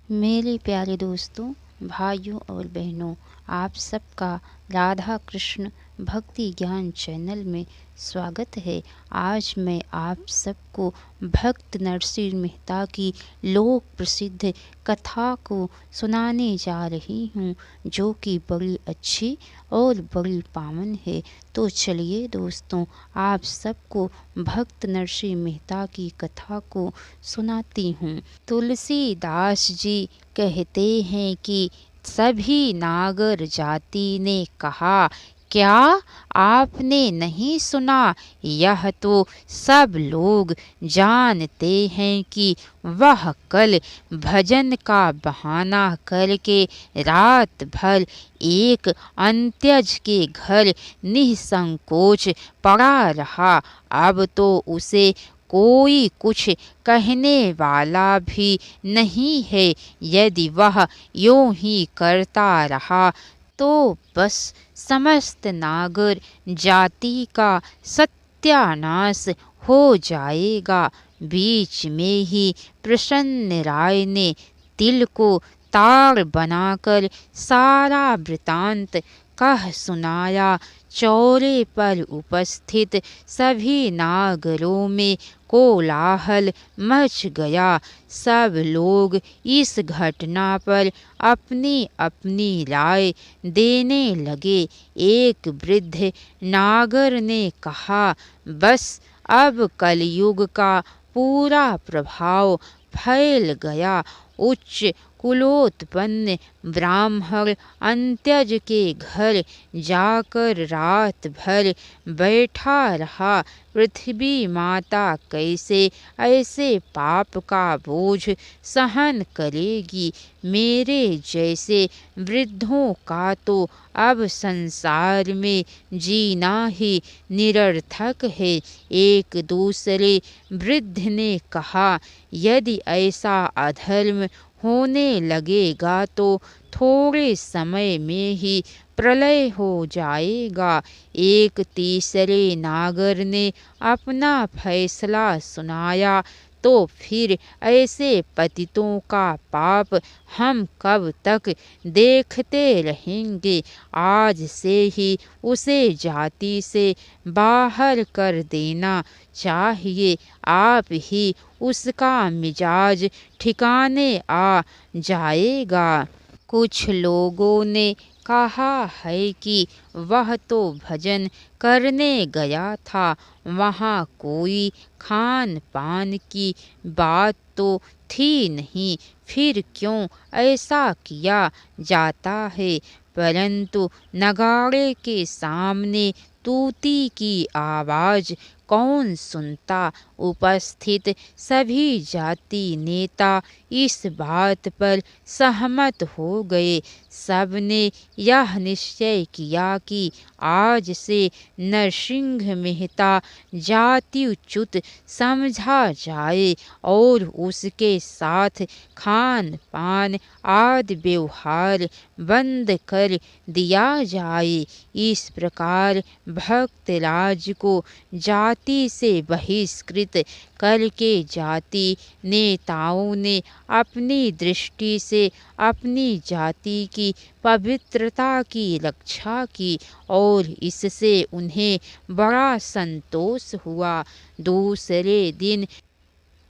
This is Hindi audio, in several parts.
मेरे प्यारे दोस्तों, भाइयों और बहनों, आप सबका राधा कृष्ण भक्ति ज्ञान चैनल में स्वागत है। आज मैं आप सबको भक्त नरसिंह मेहता की लोक प्रसिद्ध कथा को सुनाने जा रही हूँ, जो कि बड़ी अच्छी और बड़ी पावन है। तो चलिए दोस्तों, आप सबको भक्त नरसिंह मेहता की कथा को सुनाती हूँ। तुलसीदास जी कहते हैं कि सभी नागर जाति ने कहा, क्या आपने नहीं सुना? यह तो सब लोग जानते हैं कि वह कल भजन का बहाना करके रात भर एक अंत्यज के घर निसंकोच पड़ा रहा। अब तो उसे कोई कुछ कहने वाला भी नहीं है। यदि वह यूं ही करता रहा तो बस समस्त नागर जाति का सत्यानाश हो जाएगा। बीच में ही प्रसन्न राय ने तिल को तार बनाकर सारा वृतांत कह सुनाया। चौरे पर उपस्थित सभी नागरों में कोलाहल मच गया। सब लोग इस घटना पर अपनी अपनी राय देने लगे। एक वृद्ध नागर ने कहा, बस अब कलयुग का पूरा प्रभाव फैल गया। उच्च कुलोत्पन्न ब्राह्मण अंत्यज के घर जाकर रात भर बैठा रहा। पृथ्वी माता कैसे ऐसे पाप का बोझ सहन करेगी? मेरे जैसे वृद्धों का तो अब संसार में जीना ही निरर्थक है। एक दूसरे वृद्ध ने कहा, यदि ऐसा अधर्म होने लगेगा तो थोड़े समय में ही प्रलय हो जाएगा। एक तीसरे नागर ने अपना फैसला सुनाया, तो फिर ऐसे पतितों का पाप हम कब तक देखते रहेंगे? आज से ही उसे जाति से बाहर कर देना चाहिए। आप ही उसका मिजाज ठिकाने आ जाएगा। कुछ लोगों ने कहा है कि वह तो भजन करने गया था, वहाँ कोई खान पान की बात तो थी नहीं, फिर क्यों ऐसा किया जाता है? परंतु नगाड़े के सामने तूती की आवाज कौन सुनता? उपस्थित सभी जाति नेता इस बात पर सहमत हो गए। सबने यह निश्चय किया कि आज से नरसिंह मेहता जातिच्युत समझा जाए और उसके साथ खान पान आदि व्यवहार बंद कर दिया जाए। इस प्रकार भक्तराज को जाति से बहिष्कृत करके जाति नेताओं ने अपनी दृष्टि से अपनी जाति की पवित्रता की रक्षा की और इससे उन्हें बड़ा संतोष हुआ। दूसरे दिन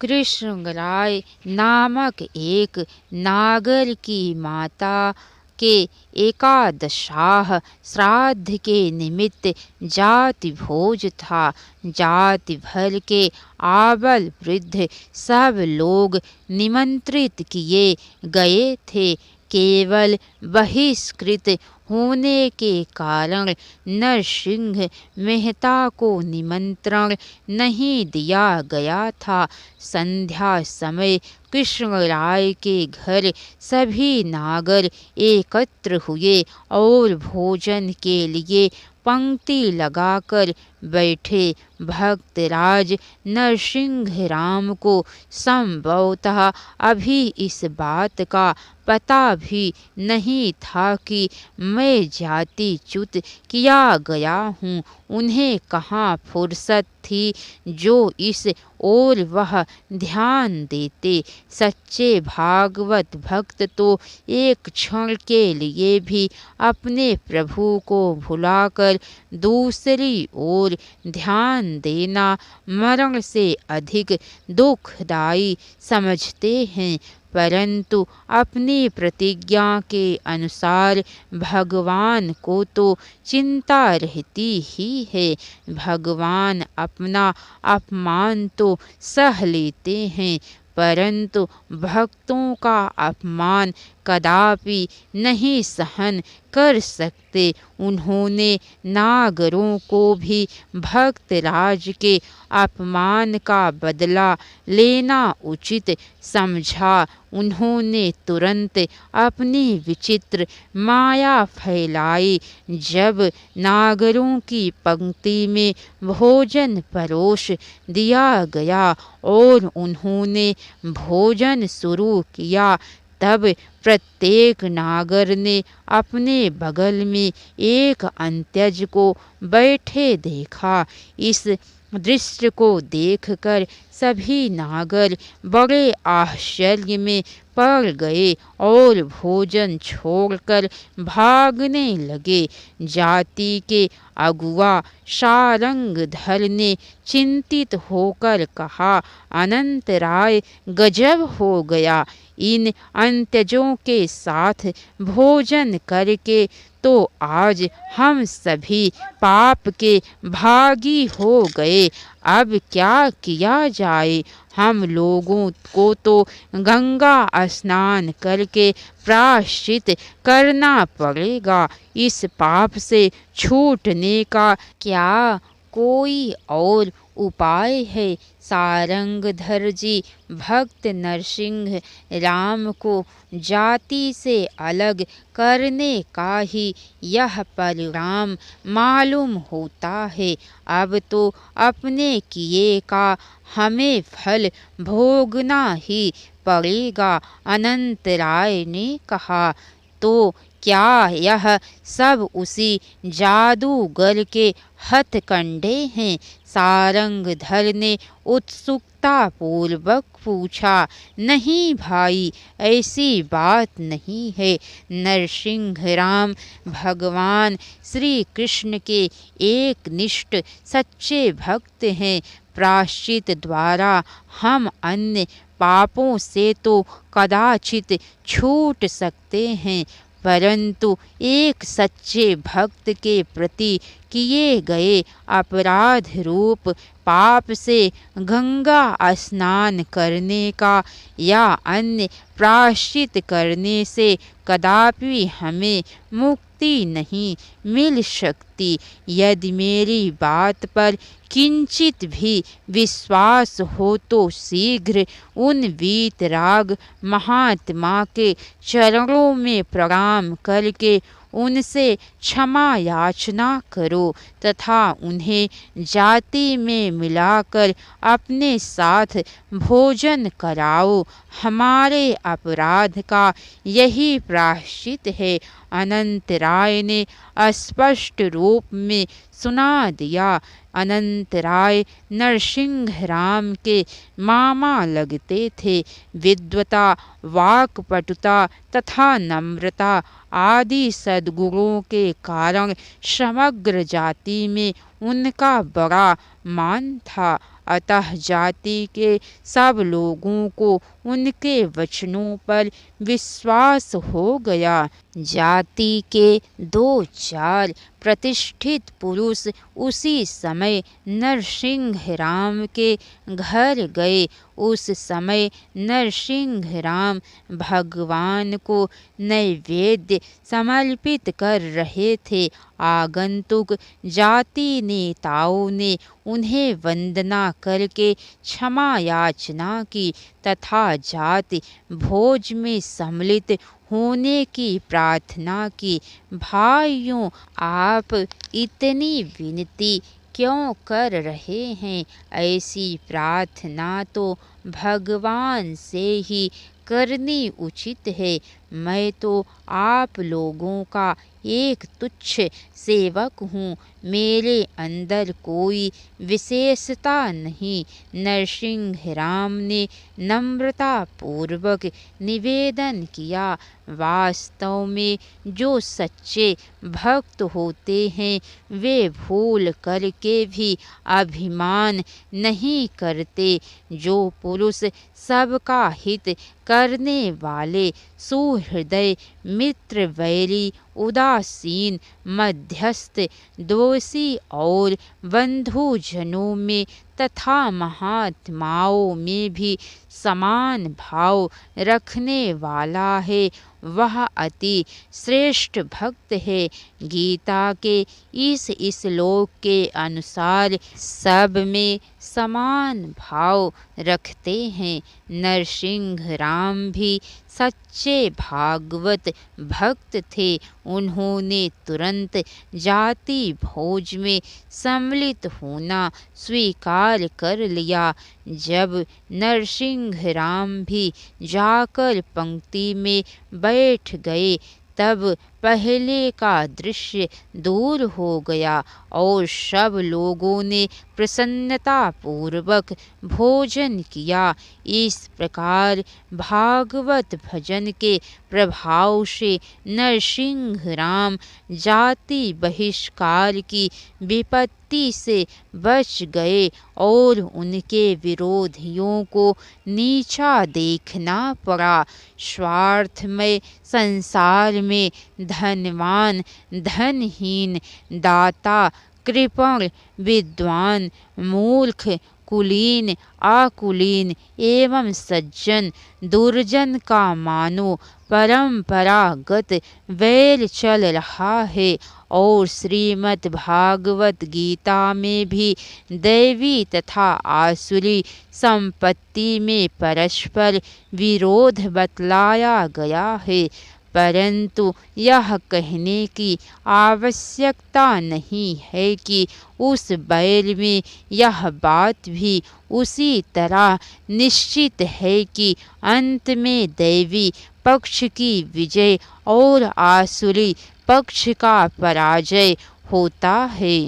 कृष्णराय नामक एक नागर की माता के एकादशाह श्राद्ध के निमित्त जाति भोज था। जाति भर के आबल वृद्ध सब लोग निमंत्रित किए गए थे। केवल बहिष्कृत होने के कारण नरसिंह मेहता को निमंत्रण नहीं दिया गया था। संध्या समय कृष्णराय के घर सभी नागर एकत्र हुए और भोजन के लिए पंक्ति लगाकर बैठे भक्तराज नरसिंह राम को संभवतः अभी इस बात का पता भी नहीं था कि मैं जातिच्युत किया गया हूँ। उन्हें कहाँ फुर्सत थी जो इस ओर वह ध्यान देते। सच्चे भागवत भक्त तो एक क्षण के लिए भी अपने प्रभु को भुलाकर दूसरी ओर ध्यान देना मरण से अधिक दुखदायी समझते हैं। परंतु अपनी प्रतिज्ञा के अनुसार भगवान को तो चिंता रहती ही है। भगवान अपना अपमान तो सह लेते हैं, परंतु भक्तों का अपमान कदापि नहीं सहन कर सकते। उन्होंने नागरों को भी भक्तराज के अपमान का बदला लेना उचित समझा। उन्होंने तुरंत अपनी विचित्र माया फैलाई। जब नागरों की पंक्ति में भोजन परोस दिया गया और उन्होंने भोजन शुरू किया, तब प्रत्येक नागर ने अपने बगल में एक अंत्यज को बैठे देखा। इस दृश्य को देखकर सभी नागर बड़े आश्चर्य में पड़ गए और भोजन छोड़कर भागने लगे। जाति के अगुआ सारंगधर ने चिंतित होकर कहा, अनंतराय, गजब हो गया। इन अंत्यजों के साथ भोजन करके तो आज हम सभी पाप के भागी हो गए। अब क्या किया जाए? हम लोगों को तो गंगा स्नान करके प्रायश्चित करना पड़ेगा। इस पाप से छूटने का क्या कोई और उपाय है? सारंगधर जी, भक्त नरसिंह राम को जाति से अलग करने का ही यह परिणाम मालूम होता है। अब तो अपने किए का हमें फल भोगना ही पड़ेगा। अनंतराय ने कहा, तो क्या यह सब उसी जादूगर के हथकंडे हैं? सारंगधर ने उत्सुकता पूर्वक पूछा। नहीं भाई, ऐसी बात नहीं है। नरसिंह राम भगवान श्री कृष्ण के एक निष्ठ सच्चे भक्त हैं। प्रायश्चित द्वारा हम अन्य पापों से तो कदाचित छूट सकते हैं, परंतु एक सच्चे भक्त के प्रति किए गए अपराध रूप पाप से गंगा स्नान करने का या अन्य प्रायश्चित करने से कदापि हमें मुक्ति नहीं मिल सकती। यदि मेरी बात पर किंचित भी विश्वास हो तो शीघ्र उन वीतराग महात्मा के चरणों में प्रणाम करके उनसे क्षमा याचना करो तथा उन्हें जाति में मिलाकर अपने साथ भोजन कराओ। हमारे अपराध का यही प्रायश्चित है। अनंतराय ने स्पष्ट रूप में सुना दिया। अनंतराय नरसिंह राम के मामा लगते थे। विद्वता, वाक्पटुता तथा नम्रता आदि सद्गुणों के कारण समग्र जाति में उनका बड़ा मान था। अतः जाति के सब लोगों को उनके वचनों पर विश्वास हो गया। जाति के 2-4 प्रतिष्ठित पुरुष उसी समय नरसिंह राम के घर गए। उस समय नरसिंह राम भगवान को नैवेद्य समर्पित कर रहे थे। आगंतुक जाति नेताओं ने उन्हें वंदना करके क्षमा याचना की तथा जाति भोज में सम्मिलित होने की प्रार्थना की। भाइयों, आप इतनी विनती क्यों कर रहे हैं? ऐसी प्रार्थना तो भगवान से ही करनी उचित है। मैं तो आप लोगों का एक तुच्छ सेवक हूँ, मेरे अंदर कोई विशेषता नहीं। नरसिंह राम ने नम्रता पूर्वक निवेदन किया। वास्तव में जो सच्चे भक्त होते हैं वे भूल करके भी अभिमान नहीं करते। जो पुरुष सबका हित करने वाले, सुहृदय, मित्र वैरी, उदासीन, मध्यस्थ, दोषी और बंधुजनों में तथा महात्माओं में भी समान भाव रखने वाला है, वह अति श्रेष्ठ भक्त है। गीता के इस श्लोक के अनुसार सब में समान भाव रखते हैं। नरसिंह राम भी सच्चे भागवत भक्त थे। उन्होंने तुरंत जाति भोज में सम्मिलित होना स्वीकार कर लिया। जब नरसिंह राम भी जाकर पंक्ति में बैठ गए तब पहले का दृश्य दूर हो गया और सब लोगों ने प्रसन्नता पूर्वक भोजन किया। इस प्रकार भागवत भजन के प्रभाव से नरसिंह राम जाति बहिष्कार की विपत्ति से बच गए और उनके विरोधियों को नीचा देखना पड़ा। स्वार्थमय संसार में धनवान, धनहीन, दाता, कृपण, विद्वान, मूर्ख, कुलीन, अकुलीन एवं सज्जन, दुर्जन का मानो परंपरागत वैर चल रहा है और श्रीमद् भागवत गीता में भी दैवी तथा आसुरी संपत्ति में परस्पर विरोध बतलाया गया है। परंतु यह कहने की आवश्यकता नहीं है कि उस बैर में यह बात भी उसी तरह निश्चित है कि अंत में दैवी पक्ष की विजय और आसुरी पक्ष का पराजय होता है।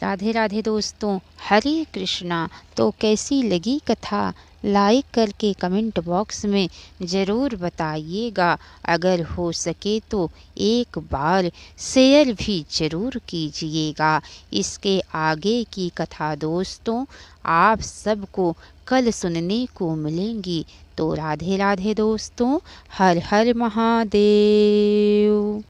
राधे राधे दोस्तों, हरे कृष्णा। तो कैसी लगी कथा लाइक करके कमेंट बॉक्स में ज़रूर बताइएगा। अगर हो सके तो एक बार शेयर भी ज़रूर कीजिएगा। इसके आगे की कथा दोस्तों आप सबको कल सुनने को मिलेंगी। तो राधे राधे दोस्तों, हर हर महादेव।